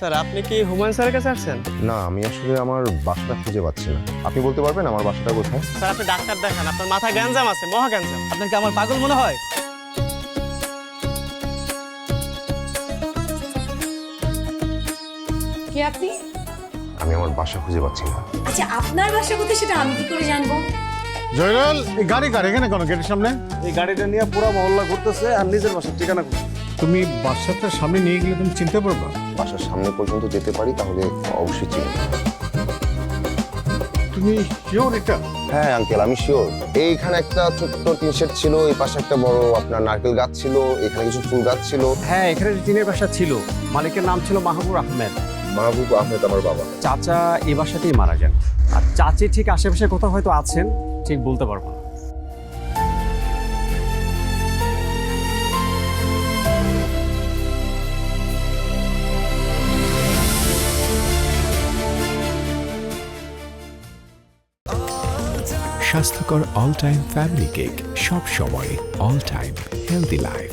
Sir আপনি কি হুমায়ুন স্যারের কাছে আসছেন? না, আমি আসলে আমার বাসাটা খুঁজে পাচ্ছি না। আপনি বলতে পারবেন আমার বাসাটা কোথায়? স্যার আপনি ডাক্তার দেখান, আপনার মাথায় গ্যাঞ্জাম আছে, মহা গ্যাঞ্জাম। আপনার কি আমার পাগল মনে হয়? কে আপনি? আমি আমার বাসা খুঁজে পাচ্ছি না। আচ্ছা আপনার বাসা কোথায় সেটা আমি কি করে জানবো? জয়রাল, এই গাড়ি কার এখানে কেন গেটের সামনে? এই গাড়িটা নিয়ে পুরো মহল্লা ঘুরতেছে আর নিজের বাসার ঠিকানা কোথায়? তুমি বাসাটার সামনে নিয়ে গেলে তুমি চিনতে পারবা? বাসার সামনে পর্যন্ত যেতে পারি তাহলে অবশ্যই চিনি। তুমি শিওর এটা? হ্যাঁ আঙ্কেল, আমি শিওর। এইখানে একটা ছোট্ট টিন শেড ছিল, এই পাশে একটা বড় আপনার নারকেল গাছ ছিল, এখানে কিছু ফুল গাছ ছিল। হ্যাঁ, এখানে টিনের বাসা ছিল। মালিকের নাম ছিল মাহবুব আহমেদ। মাহবুব আহমেদ আমার বাবা। চাচা এই বাসাতেই মারা যান। আর চাচি ঠিক আশেপাশে কোথাও হয়তো আছেন, ঠিক বলতে পারবো না। স্বাস্থ্যকর অল টাইম ফ্যামিলি কেক, সব সময় অল টাইম হেলদি লাইফ।